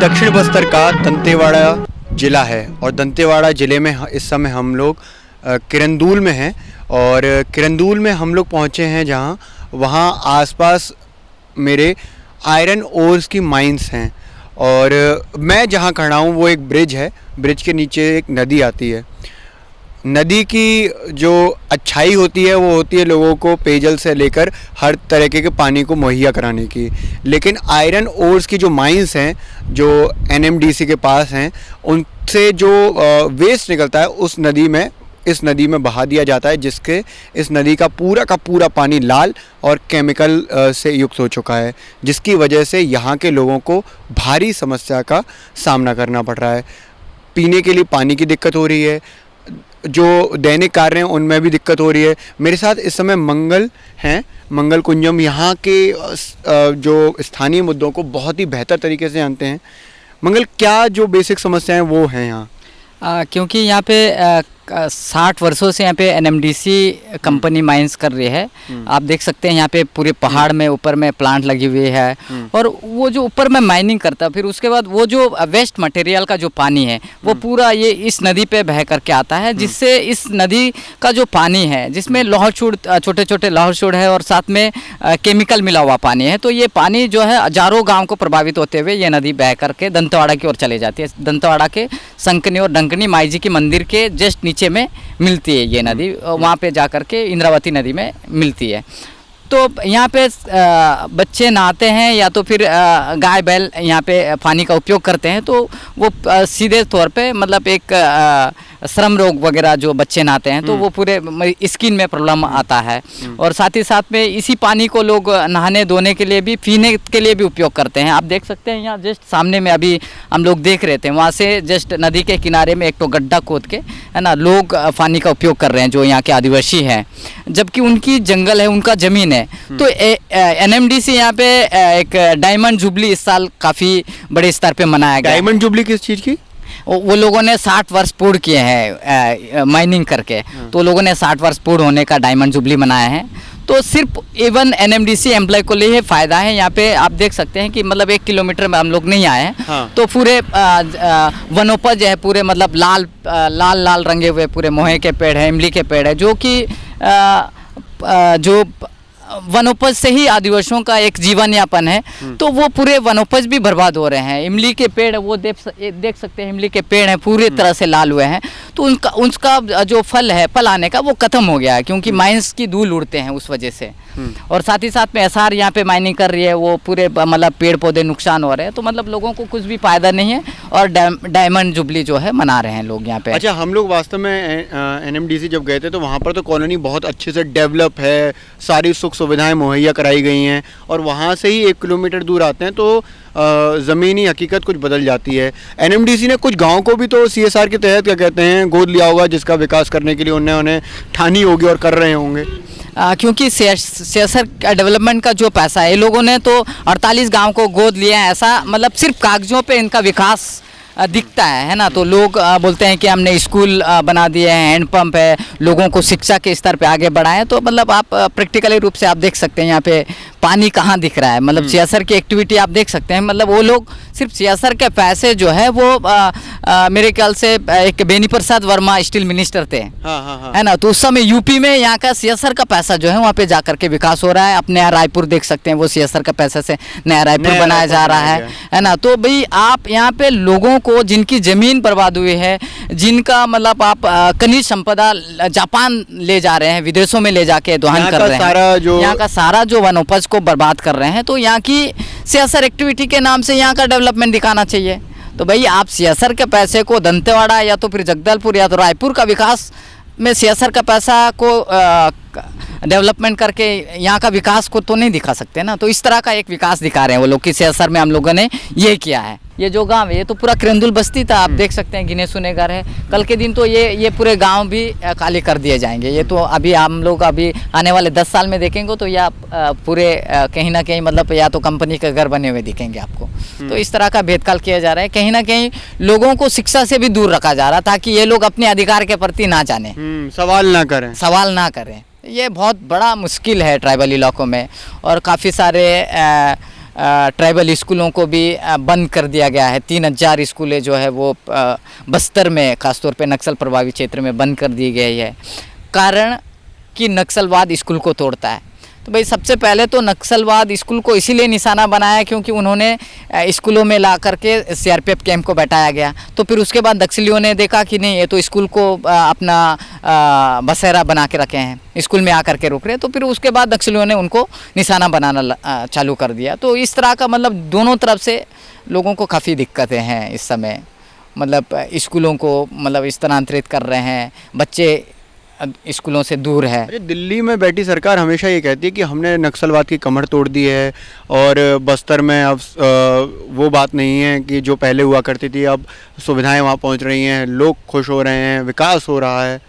दक्षिण बस्तर का दंतेवाड़ा ज़िला है और दंतेवाड़ा ज़िले में इस समय हम लोग किरंदुल में हैं और किरंदुल में हम लोग पहुँचे हैं जहाँ वहाँ आसपास मेरे आयरन ओर्स की माइंस हैं और मैं जहाँ खड़ा हूँ वो एक ब्रिज है। ब्रिज के नीचे एक नदी आती है। नदी की जो अच्छाई होती है वो होती है लोगों को पेयजल से लेकर हर तरीके के पानी को मुहैया कराने की, लेकिन आयरन ओर्स की जो माइंस हैं जो एनएमडीसी के पास हैं उनसे जो वेस्ट निकलता है इस नदी में बहा दिया जाता है, जिसके इस नदी का पूरा पानी लाल और केमिकल से युक्त हो चुका है, जिसकी वजह से यहाँ के लोगों को भारी समस्या का सामना करना पड़ रहा है। पीने के लिए पानी की दिक्कत हो रही है, जो दैनिक कार्य हैं उनमें भी दिक्कत हो रही है। मेरे साथ इस समय मंगल हैं, मंगल कुंजम यहाँ के जो स्थानीय मुद्दों को बहुत ही बेहतर तरीके से जानते हैं। मंगल, क्या जो बेसिक समस्याएं वो हैं यहाँ? क्योंकि यहाँ पे 60 वर्षों से यहाँ पे एनएमडीसी कंपनी माइंस कर रही है। आप देख सकते हैं यहाँ पे पूरे पहाड़ में ऊपर में प्लांट लगी हुई है और वो जो ऊपर में माइनिंग करता है, फिर उसके बाद वो जो वेस्ट मटेरियल का जो पानी है वो पूरा ये इस नदी पे बह करके आता है, जिससे इस नदी का जो पानी है जिसमें लौहचूड़, छोटे छोटे लौहचूड़ है और साथ में केमिकल मिला हुआ पानी है, तो ये पानी जो है हजारों गाँव को प्रभावित होते हुए ये नदी बह करके दंतेवाड़ा की ओर चले जाती है। दंतेवाड़ा के संकनी और डंकनी माई जी के मंदिर के जस्ट नीचे में मिलती है ये नदी, वहाँ पे जा कर के इंद्रावती नदी में मिलती है। तो यहाँ पे बच्चे नहाते हैं या तो फिर गाय बैल यहाँ पे पानी का उपयोग करते हैं, तो वो सीधे तौर पे मतलब एक श्रम रोग वगैरह जो बच्चे नहाते हैं तो वो पूरे स्किन में प्रॉब्लम आता है। और साथ ही साथ में इसी पानी को लोग नहाने धोने के लिए भी, पीने के लिए भी उपयोग करते हैं। आप देख सकते हैं यहाँ जस्ट सामने में अभी हम लोग देख रहे थे, वहाँ से जस्ट नदी के किनारे में एक तो गड्ढा खोद के है ना लोग पानी का उपयोग कर रहे हैं जो यहाँ के आदिवासी हैं, जबकि उनकी जंगल है, उनका ज़मीन है। तो एनएमडीसी यहाँ पे एक डायमंड जुबली इस साल काफ़ी बड़े स्तर पे मनाया गया। डायमंड जुबली किस चीज़ की? वो लोगों ने 60 वर्ष पूर्ण किए हैं माइनिंग करके, तो लोगों ने 60 वर्ष पूर्ण होने का डायमंड जुबली मनाया है। तो सिर्फ इवन एनएमडीसी एम्प्लॉय को लिए फ़ायदा है। यहाँ पे आप देख सकते हैं कि मतलब 1 किलोमीटर में हम लोग नहीं आए हैं। हाँ। तो पूरे वनोपज है, पूरे मतलब लाल रंगे हुए पूरे मोहे के पेड़ है, इमली के पेड़ है, जो कि जो वनोपज से ही आदिवासियों का एक जीवन यापन है, तो वो पूरे वनोपज भी बर्बाद हो रहे हैं। इमली के पेड़ वो देख सकते हैं, इमली के पेड़ हैं पूरी तरह से लाल हुए हैं, तो उनका जो फल है फल आने का वो ख़त्म हो गया है, क्योंकि माइंस की धूल उड़ते हैं उस वजह से। और साथ ही साथ में एसआर यहाँ पे माइनिंग कर रही है, वो पूरे मतलब पेड़ पौधे नुकसान हो रहे हैं, तो मतलब लोगों को कुछ भी फायदा नहीं है और डायमंड जुबली जो है मना रहे हैं लोग यहाँ पे। अच्छा, हम लोग वास्तव में एनएमडीसी जब गए थे तो वहाँ पर तो कॉलोनी बहुत अच्छे से डेवलप है, सारी सुख सुविधाएं मुहैया कराई गई हैं, और वहाँ से ही 1 किलोमीटर दूर आते हैं तो ज़मीनी हकीकत कुछ बदल जाती है। एनएमडीसी ने कुछ गाँव को भी तो सीएसआर के तहत क्या कहते हैं गोद लिया होगा, जिसका विकास करने के लिए उन्हें ठानी होगी और कर रहे होंगे। क्योंकि सीएसआर डेवलपमेंट का जो पैसा है, ये लोगों ने तो 48 गांव को गोद लिया है, ऐसा मतलब सिर्फ कागजों पे इनका विकास दिखता है ना। तो लोग बोलते हैं कि हमने स्कूल बना दिए हैं, हैंडपंप है, लोगों को शिक्षा के स्तर पे आगे बढ़ाएं, तो मतलब आप प्रैक्टिकली रूप से आप देख सकते हैं यहाँ पे पानी कहाँ दिख रहा है। मतलब सीएसआर की एक्टिविटी आप देख सकते हैं, मतलब वो लोग सिर्फ सीएसआर के पैसे जो है वो मेरे ख्याल से एक बेनी प्रसाद वर्मा स्टील मिनिस्टर थे। हाँ। है ना, तो उस समय यूपी में यहाँ का सीएसआर का पैसा जो है वहाँ पे जाकर के विकास हो रहा है। अपने यहाँ रायपुर देख सकते हैं, वो सीएसआर का पैसा से नया रायपुर बनाया जा रहा है ना। तो भाई आप यहाँ पे लोगों को जिनकी ज़मीन बर्बाद हुई है, जिनका मतलब आप खनिज संपदा जापान ले जा रहे हैं, विदेशों में ले जाके दोहन कर रहे हैं, यहाँ का सारा जो वनोपज को बर्बाद कर रहे हैं, तो यहाँ की सीएसआर एक्टिविटी के नाम से यहाँ का डेवलपमेंट दिखाना चाहिए। तो भाई आप सीएसआर के पैसे को दंतेवाड़ा या तो फिर जगदलपुर या तो रायपुर का विकास में सीएसआर का पैसा को डेवलपमेंट करके यहाँ का विकास को तो नहीं दिखा सकते ना। तो इस तरह का एक विकास दिखा रहे हैं वो लोग कि सीएसआर में हम लोगों ने ये किया है। ये जो गांव है ये तो पूरा किरंदुल बस्ती था, आप देख सकते हैं, गिने सुने घर है। कल के दिन तो ये पूरे गांव भी खाली कर दिए जाएंगे। ये तो अभी हम लोग अभी आने वाले 10 साल में देखेंगे तो या पूरे कहीं ना कहीं मतलब या तो कंपनी के घर बने हुए दिखेंगे आपको। तो इस तरह का भेदकाल किया जा रहा है, कहीं ना कहीं लोगों को शिक्षा से भी दूर रखा जा रहा है ताकि ये लोग अपने अधिकार के प्रति ना जाने, सवाल ना करें। ये बहुत बड़ा मुश्किल है ट्राइबल इलाकों में। और काफ़ी सारे ट्राइबल स्कूलों को भी बंद कर दिया गया है। 3000 स्कूलें जो है वो बस्तर में खासतौर पे नक्सल प्रभावित क्षेत्र में बंद कर दी गई है। कारण कि नक्सलवाद स्कूल को तोड़ता है। तो भाई सबसे पहले तो नक्सलवाद स्कूल को इसीलिए निशाना बनाया क्योंकि उन्होंने स्कूलों में ला करके सीआरपीएफ कैंप को बैठाया गया। तो फिर उसके बाद नक्सलियों ने देखा कि नहीं, ये तो स्कूल को अपना बसेरा बना के रखे हैं, स्कूल में आकर के रुक रहे। तो फिर उसके बाद नक्सलियों ने उनको निशाना बनाना चालू कर दिया। तो इस तरह का मतलब दोनों तरफ से लोगों को काफ़ी दिक्कतें हैं इस समय। मतलब स्कूलों को मतलब स्थानांतरित कर रहे हैं, बच्चे स्कूलों से दूर है। अरे दिल्ली में बैठी सरकार हमेशा ये कहती है कि हमने नक्सलवाद की कमर तोड़ दी है और बस्तर में अब वो बात नहीं है कि जो पहले हुआ करती थी, अब सुविधाएं वहाँ पहुँच रही हैं, लोग खुश हो रहे हैं, विकास हो रहा है।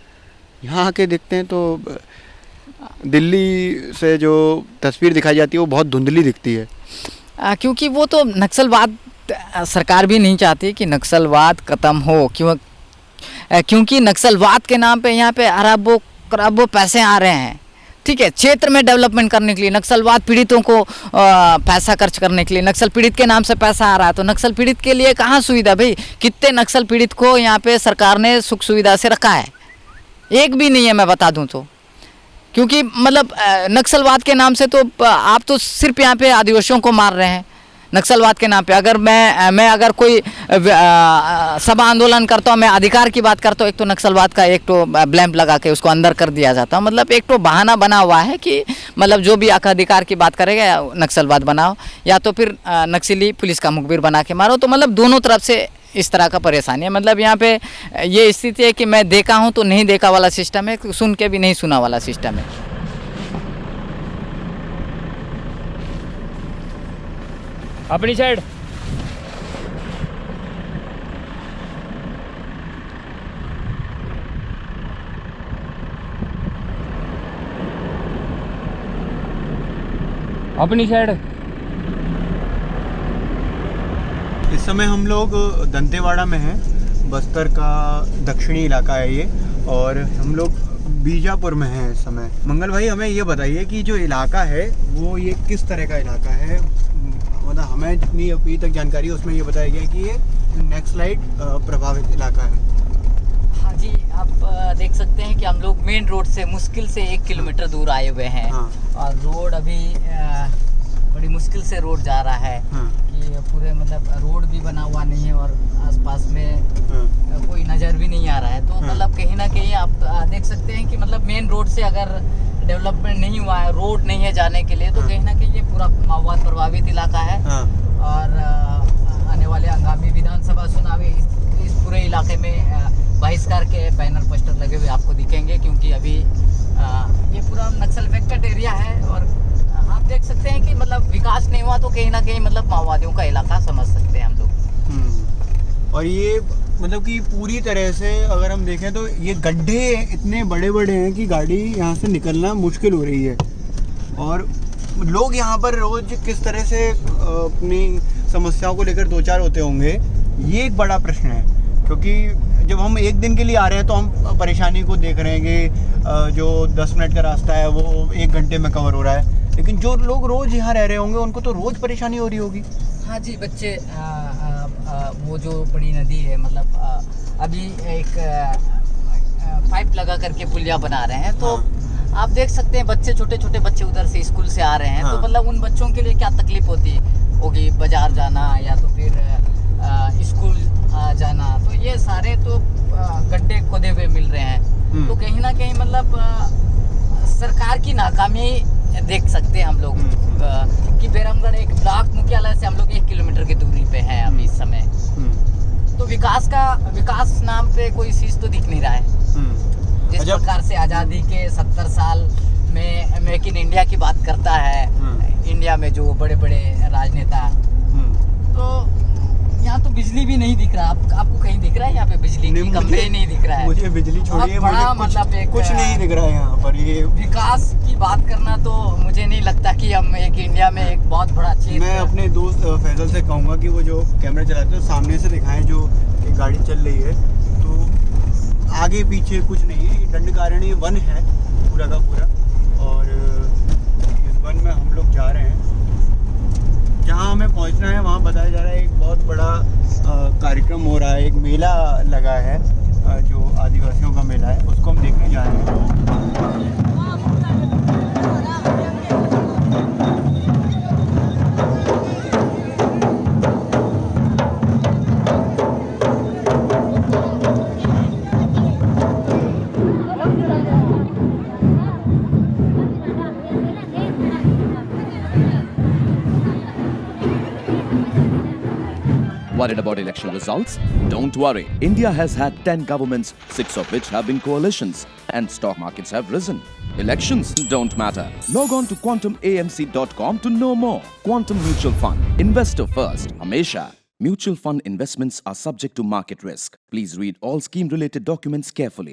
यहाँ आके देखते हैं तो दिल्ली से जो तस्वीर दिखाई जाती है वो बहुत धुंधली दिखती है। क्योंकि वो तो नक्सलवाद सरकार भी नहीं चाहती कि नक्सलवाद ख़त्म हो, क्योंकि नक्सलवाद के नाम पे यहाँ पे अरबों करोड़ों पैसे आ रहे हैं। ठीक है, क्षेत्र में डेवलपमेंट करने के लिए, नक्सलवाद पीड़ितों को पैसा खर्च करने के लिए, नक्सल पीड़ित के नाम से पैसा आ रहा है। तो नक्सल पीड़ित के लिए कहाँ सुविधा भाई? कितने नक्सल पीड़ित को यहाँ पे सरकार ने सुख सुविधा से रखा है? एक भी नहीं है, मैं बता दूँ तो। क्योंकि मतलब नक्सलवाद के नाम से तो आप तो सिर्फ यहाँ पे आदिवासियों को मार रहे हैं नक्सलवाद के नाम पे। अगर मैं अगर कोई सभा आंदोलन करता हूँ, मैं अधिकार की बात करता हूँ, एक तो नक्सलवाद का एक तो ब्लैम्प लगा के उसको अंदर कर दिया जाता है। मतलब एक तो बहाना बना हुआ है कि मतलब जो भी अधिकार की बात करेगा या नक्सलवाद बनाओ या तो फिर नक्सली पुलिस का मुखबिर बना के मारो। तो मतलब दोनों तरफ से इस तरह का परेशानी है। मतलब यहाँ पे ये स्थिति है कि मैं देखा हूँ तो नहीं देखा वाला सिस्टम है, सुन के भी नहीं सुना वाला सिस्टम है। अपनी साइड अपनी साइड। इस समय हम लोग दंतेवाड़ा में हैं, बस्तर का दक्षिणी इलाका है ये, और हम लोग बीजापुर में हैं इस समय। मंगल भाई, हमें ये बताइए कि जो इलाका है वो ये किस तरह का इलाका है? मतलब हमें जितनी अभी तक जानकारी है उसमें ये बताया गया कि ये नक्सलाइट प्रभावित इलाका है। हाँ जी, आप देख सकते हैं कि हम लोग मेन रोड से मुश्किल से 1 किलोमीटर दूर आए हुए हैं। हाँ। और रोड अभी बड़ी मुश्किल से रोड जा रहा है। हाँ। कि पूरे मतलब रोड भी बना हुआ नहीं है और आसपास में कोई नज़र भी नहीं आ रहा है। तो मतलब कहीं ना कहीं आप देख सकते हैं कि मतलब मेन रोड से अगर डेवलपमेंट नहीं हुआ है, रोड नहीं है जाने के लिए, तो कहीं ना कहीं ये पूरा माओवाद प्रभावित इलाका है। और आने वाले आगामी विधानसभा चुनाव इस पूरे इलाके में बहिष्कार के बैनर पोस्टर लगे हुए आपको दिखेंगे, क्योंकि अभी ये पूरा नक्सल अफेक्टेड एरिया है। और आप देख सकते हैं कि मतलब विकास नहीं हुआ तो कहीं ना कहीं मतलब माओवादियों का इलाका समझ सकते हैं हम लोग। और ये मतलब कि पूरी तरह से अगर हम देखें तो ये गड्ढे इतने बड़े बड़े हैं कि गाड़ी यहाँ से निकलना मुश्किल हो रही है। और लोग यहाँ पर रोज किस तरह से अपनी समस्याओं को लेकर दो चार होते होंगे, ये एक बड़ा प्रश्न है। क्योंकि जब हम एक दिन के लिए आ रहे हैं तो हम परेशानी को देख रहे हैं कि जो 10 मिनट का रास्ता है वो 1 घंटे में कवर हो रहा है, लेकिन जो लोग रोज़ यहाँ रह रहे होंगे उनको तो रोज़ परेशानी हो रही होगी। हाँ जी, बच्चे वो जो बड़ी नदी है, मतलब अभी एक पाइप लगा करके पुलिया बना रहे हैं। तो आप देख सकते हैं बच्चे, छोटे छोटे बच्चे उधर से स्कूल से आ रहे हैं। तो मतलब उन बच्चों के लिए क्या तकलीफ होती होगी, बाजार जाना या तो फिर स्कूल जाना। तो ये सारे तो गड्ढे खोदे हुए मिल रहे हैं। तो कहीं ना कहीं मतलब सरकार की नाकामी देख सकते हैं हम लोग कि बेरमगढ़ एक ब्लॉक मुख्यालय से हम लोग 1 किलोमीटर की दूरी पे हैं अभी इस समय। तो विकास नाम पे कोई चीज़ तो दिख नहीं रहा है। जिस प्रकार से आज़ादी के 70 साल में मेक इन इंडिया की बात करता है इंडिया में जो बड़े बड़े राजनेता, तो यहाँ तो बिजली भी नहीं दिख रहा। आपको कहीं दिख रहा है यहाँ पे बिजली की खंभे ही नहीं दिख रहा है। मुझे बिजली छोड़िए, मुझे कुछ नहीं दिख रहा है यहाँ पर। ये विकास की बात करना तो मुझे नहीं लगता कि हम एक इंडिया में एक बहुत बड़ा चीज। मैं अपने दोस्त फैजल से कहूँगा कि वो जो कैमरा चलाते हैं सामने से दिखाएं जो एक गाड़ी चल रही है, तो आगे पीछे कुछ नहीं है। ये दंडकारण्य वन है पूरा का पूरा, और इस वन में हम लोग जा रहे हैं। जहाँ हमें पहुँचना है वहाँ बताया जा रहा है एक बहुत बड़ा कार्यक्रम हो रहा है, एक मेला लगा है जो आदिवासियों का मेला है, उसको हम देखने जा रहे हैं। Worried about election results? Don't worry. India has had 10 governments, 6 of which have been coalitions, and stock markets have risen. Elections don't matter. Log on to quantumamc.com to know more. Quantum Mutual Fund. Investor first. Hamesha. Mutual fund investments are subject to market risk. Please read all scheme-related documents carefully.